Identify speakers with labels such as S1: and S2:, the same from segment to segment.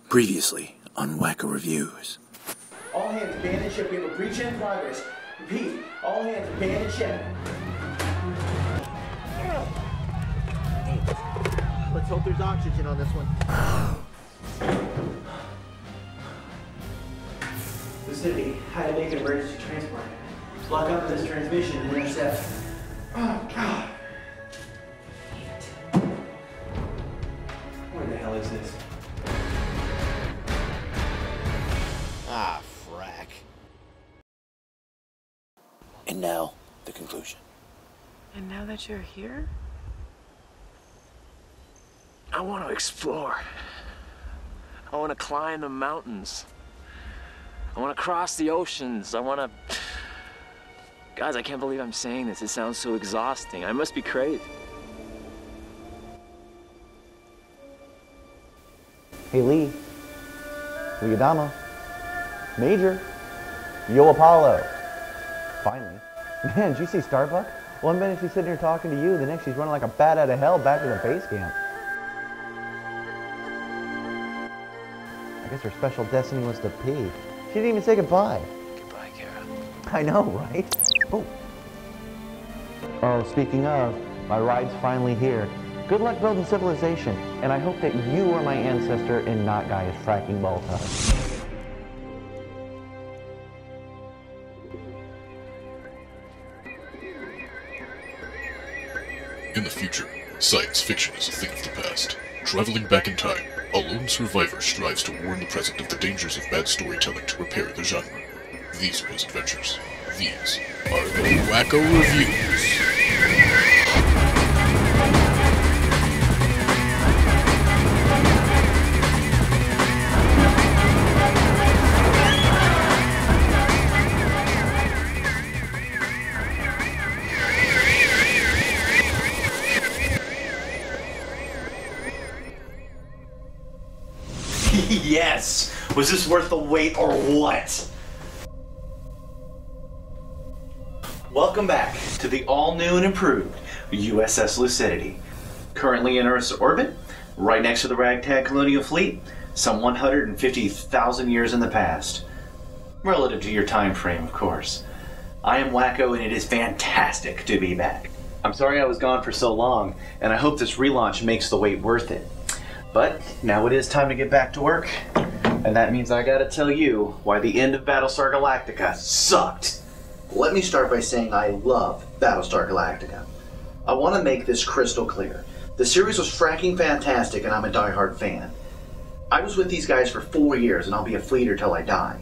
S1: Previously on Wacko Reviews.
S2: All hands, abandon ship. We have a breach in progress. Repeat, all hands, abandon ship. Let's hope there's oxygen on this one. Lucidity, how to make an emergency transport. Lock up this transmission and intercept. Oh, God. Damn it. Where the hell is this?
S3: Ah, frack.
S1: And now, the conclusion.
S4: And now that you're here?
S5: I want to explore. I want to climb the mountains. I want to cross the oceans. I want to... Guys, I can't believe I'm saying this. It sounds so exhausting. I must be crazy.
S6: Hey Lee, Ligadama, Major, Yo Apollo. Finally. Man, did you see Starbuck? One minute she's sitting here talking to you, the next she's running like a bat out of hell back to the base camp. I guess her special destiny was to pee. She didn't even say goodbye.
S5: Goodbye, Kara.
S6: I know, right? Oh, speaking of, my ride's finally here. Good luck building civilization, and I hope that you are my ancestor and not Gaia's fracking Baltar.
S7: In the future, science fiction is a thing of the past. Traveling back in time, a lone survivor strives to warn the present of the dangers of bad storytelling to repair the genre. These are his adventures. These are the Wacko Reviews.
S2: Yes! Was this worth the wait or what? Welcome back to the all-new and improved USS Lucidity. Currently in Earth's orbit, right next to the ragtag colonial fleet, some 150,000 years in the past. Relative to your time frame, of course. I am Wacko, and it is fantastic to be back. I'm sorry I was gone for so long, and I hope this relaunch makes the wait worth it. But now it is time to get back to work, and that means I gotta tell you why the end of Battlestar Galactica sucked. Let me start by saying I love Battlestar Galactica. I want to make this crystal clear. The series was fracking fantastic, and I'm a diehard fan. I was with these guys for 4 years, and I'll be a fleeter till I die.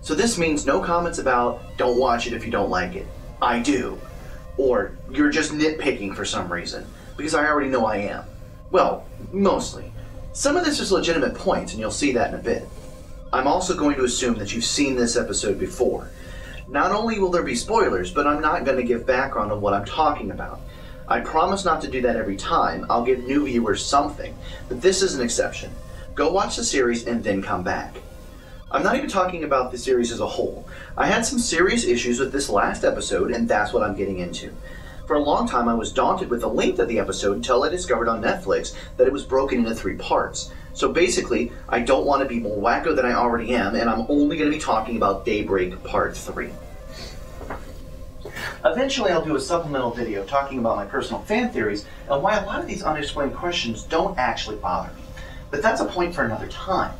S2: So this means no comments about, don't watch it if you don't like it. I do. Or, you're just nitpicking for some reason, because I already know I am. Well, mostly. Some of this is legitimate points, and you'll see that in a bit. I'm also going to assume that you've seen this episode before. Not only will there be spoilers, but I'm not going to give background on what I'm talking about. I promise not to do that every time. I'll give new viewers something, but this is an exception. Go watch the series and then come back. I'm not even talking about the series as a whole. I had some serious issues with this last episode, and that's what I'm getting into. For a long time, I was daunted with the length of the episode until I discovered on Netflix that it was broken into 3 parts. So basically, I don't want to be more wacko than I already am, and I'm only going to be talking about Daybreak Part 3. Eventually, I'll do a supplemental video talking about my personal fan theories and why a lot of these unexplained questions don't actually bother me. But that's a point for another time.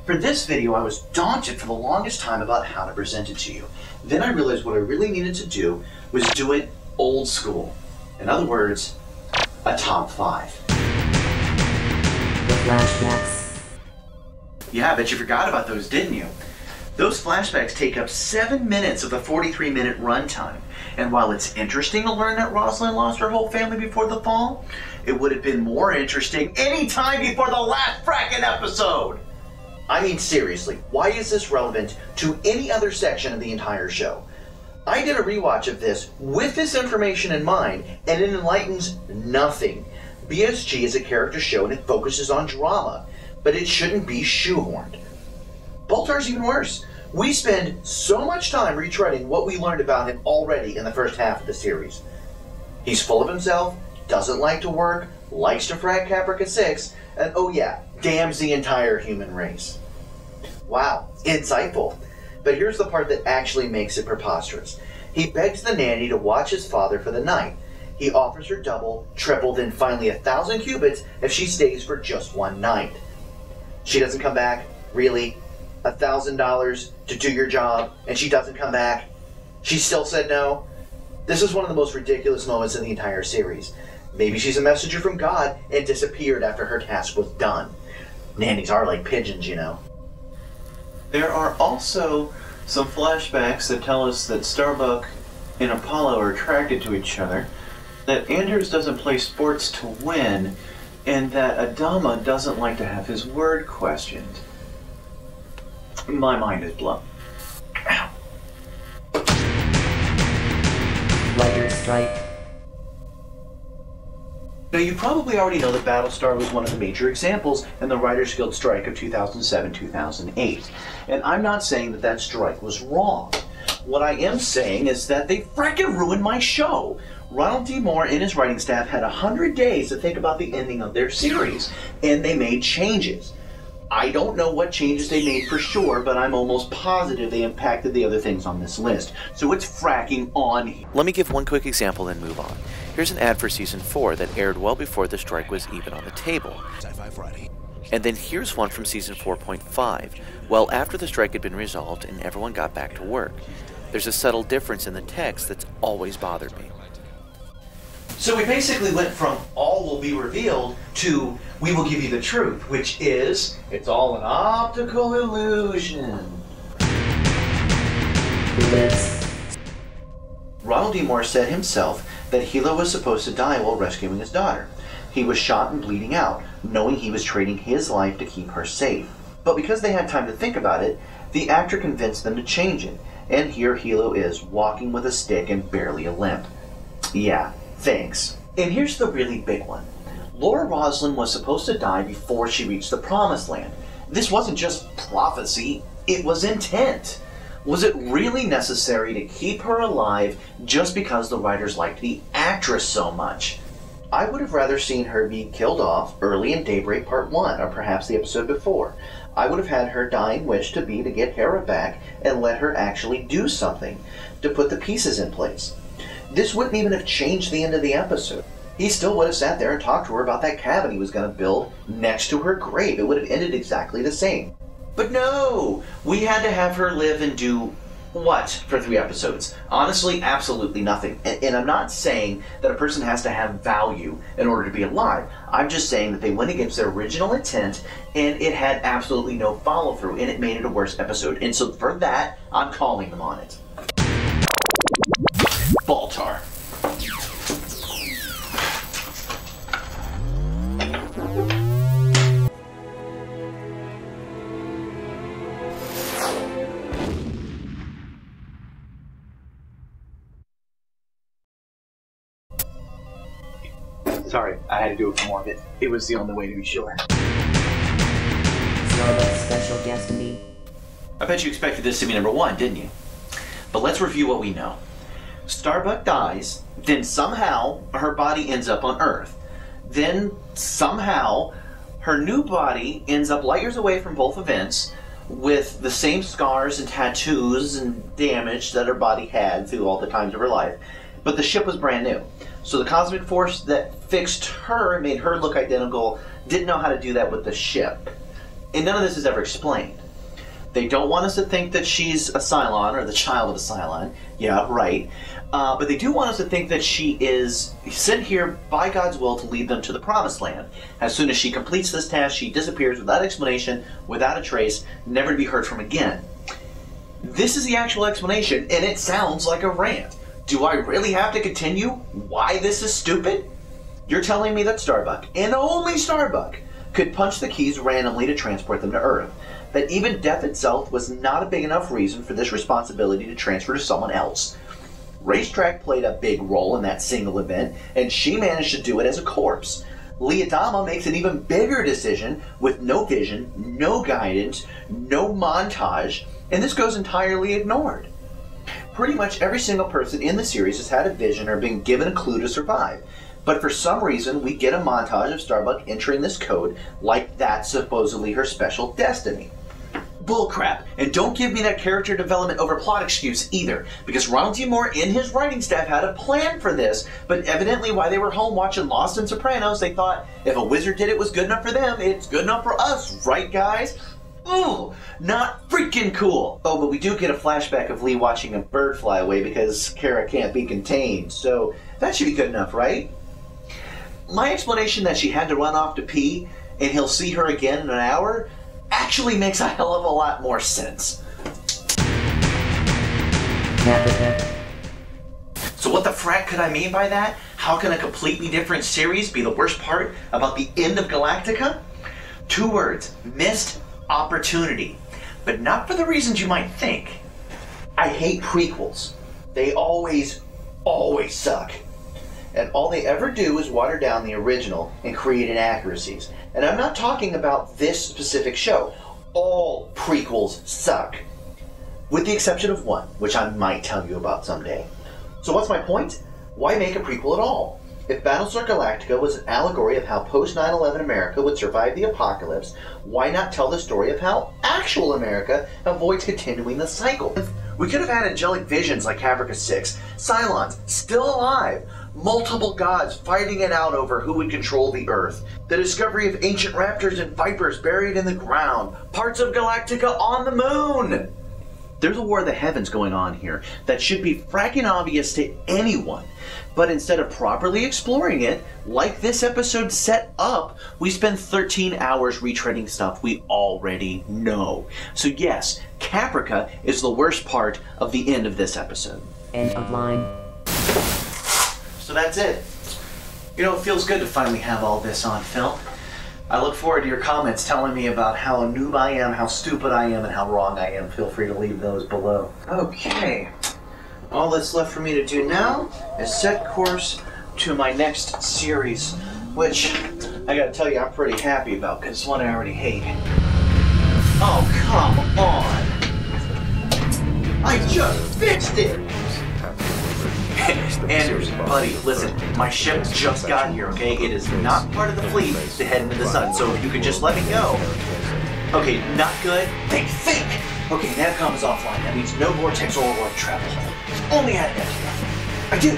S2: For this video, I was daunted for the longest time about how to present it to you. Then I realized what I really needed to do was do it old school. In other words, a top 5. The flashbacks. Yeah, I bet you forgot about those, didn't you? Those flashbacks take up 7 minutes of the 43-minute runtime. And while it's interesting to learn that Rosalind lost her whole family before the fall, it would have been more interesting any time before the last frackin' episode! I mean, seriously, why is this relevant to any other section of the entire show? I did a rewatch of this with this information in mind, and it enlightens nothing. BSG is a character show and it focuses on drama, but it shouldn't be shoehorned. Baltar's even worse. We spend so much time retreading what we learned about him already in the first half of the series. He's full of himself, doesn't like to work, likes to frag Caprica 6, and oh yeah, damns the entire human race. Wow, insightful. But here's the part that actually makes it preposterous. He begs the nanny to watch his father for the night. He offers her double, triple, then finally 1,000 cubits if she stays for just one night. She doesn't come back? Really? $1,000 to do your job, and she doesn't come back? She still said no? This is one of the most ridiculous moments in the entire series. Maybe she's a messenger from God and disappeared after her task was done. Nannies are like pigeons, you know. There are also some flashbacks that tell us that Starbuck and Apollo are attracted to each other, that Anders doesn't play sports to win, and that Adama doesn't like to have his word questioned. My mind is blown. Ow.
S8: Writer's strike.
S2: Now, you probably already know that Battlestar was one of the major examples in the Writers Guild strike of 2007-2008. And I'm not saying that that strike was wrong. What I am saying is that they frickin' ruined my show. Ronald D. Moore and his writing staff had 100 days to think about the ending of their series, and they made changes. I don't know what changes they made for sure, but I'm almost positive they impacted the other things on this list. So it's fracking on.
S9: Let me give one quick example, then move on. Here's an ad for Season 4 that aired well before the strike was even on the table. And then here's one from Season 4.5, well after the strike had been resolved and everyone got back to work. There's a subtle difference in the text that's always bothered me.
S2: So we basically went from all will be revealed to we will give you the truth, which is it's all an optical illusion. Ronald D. Moore said himself that Hilo was supposed to die while rescuing his daughter. He was shot and bleeding out, knowing he was trading his life to keep her safe. But because they had time to think about it, the actor convinced them to change it, and here Hilo is, walking with a stick and barely a limp. Yeah, thanks. And here's the really big one. Laura Roslin was supposed to die before she reached the Promised Land. This wasn't just prophecy, it was intent. Was it really necessary to keep her alive just because the writers liked the actress so much? I would have rather seen her be killed off early in Daybreak Part 1, or perhaps the episode before. I would have had her dying wish to be to get Hera back and let her actually do something, to put the pieces in place. This wouldn't even have changed the end of the episode. He still would have sat there and talked to her about that cabin he was going to build next to her grave. It would have ended exactly the same. But no! We had to have her live and do what for 3 episodes? Honestly, absolutely nothing. And I'm not saying that a person has to have value in order to be alive. I'm just saying that they went against their original intent and it had absolutely no follow-through and it made it a worse episode. And so for that, I'm calling them on it. Baltar. Sorry, I had to do it for more of it. It was the only way to be sure.
S8: Starbuck's special guest me.
S2: I bet you expected this to be number 1, didn't you? But let's review what we know. Starbuck dies, then somehow her body ends up on Earth. Then somehow her new body ends up light years away from both events with the same scars and tattoos and damage that her body had through all the times of her life. But the ship was brand new. So the cosmic force that fixed her and made her look identical didn't know how to do that with the ship. And none of this is ever explained. They don't want us to think that she's a Cylon or the child of a Cylon. Yeah, right. But they do want us to think that she is sent here by God's will to lead them to the Promised Land. As soon as she completes this task, she disappears without explanation, without a trace, never to be heard from again. This is the actual explanation, and it sounds like a rant. Do I really have to continue why this is stupid? You're telling me that Starbuck, and only Starbuck, could punch the keys randomly to transport them to Earth. That even death itself was not a big enough reason for this responsibility to transfer to someone else. Racetrack played a big role in that single event, and she managed to do it as a corpse. Lee Adama makes an even bigger decision with no vision, no guidance, no montage, and this goes entirely ignored. Pretty much every single person in the series has had a vision or been given a clue to survive, But for some reason, we get a montage of Starbuck entering this code like that's supposedly her special destiny. Bullcrap. And don't give me that character development over plot excuse either, because Ronald D. Moore and his writing staff had a plan for this, but evidently while they were home watching Lost and Sopranos, they thought if a wizard did it was good enough for them, it's good enough for us, right guys? Ooh, not freaking cool. Oh, but we do get a flashback of Lee watching a bird fly away because Kara can't be contained, so that should be good enough, right? My explanation that she had to run off to pee and he'll see her again in an hour actually makes a hell of a lot more sense. So what the frack could I mean by that? How can a completely different series be the worst part about the end of Galactica? 2 words, missed opportunity. But not for the reasons you might think. I hate prequels. They always suck. And all they ever do is water down the original and create inaccuracies. And I'm not talking about this specific show. All prequels suck. With the exception of one, which I might tell you about someday. So what's my point? Why make a prequel at all? If Battlestar Galactica was an allegory of how post 9/11 America would survive the apocalypse, why not tell the story of how actual America avoids continuing the cycle? We could have had angelic visions like Caprica 6, Cylons still alive, multiple gods fighting it out over who would control the Earth, the discovery of ancient raptors and vipers buried in the ground, parts of Galactica on the moon. There's a war of the heavens going on here that should be fracking obvious to anyone. But instead of properly exploring it, like this episode set up, we spend 13 hours retreading stuff we already know. So yes, Caprica is the worst part of the end of this episode.
S8: End of line.
S2: So that's it. You know, it feels good to finally have all this on film. I look forward to your comments telling me about how noob I am, how stupid I am, and how wrong I am. Feel free to leave those below. Okay. All that's left for me to do now is set course to my next series, which I gotta tell you I'm pretty happy about because it's one I already hate. Oh, come on! I just fixed it! And, buddy, listen, my ship just got here, okay? It is not part of the fleet to head into the sun, so if you could just let me go. Okay, not good. Think. Okay, Navcom is offline. That means no vortex or warp travel. Only at Nebula. I do.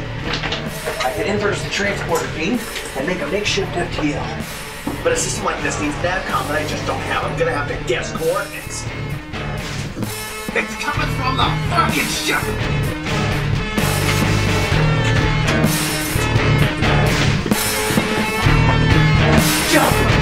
S2: I can inverse the transporter beam and make a makeshift FTL. But a system like this needs Navcom that I just don't have. I'm gonna have to guess coordinates. It's coming from the fucking ship! Jump!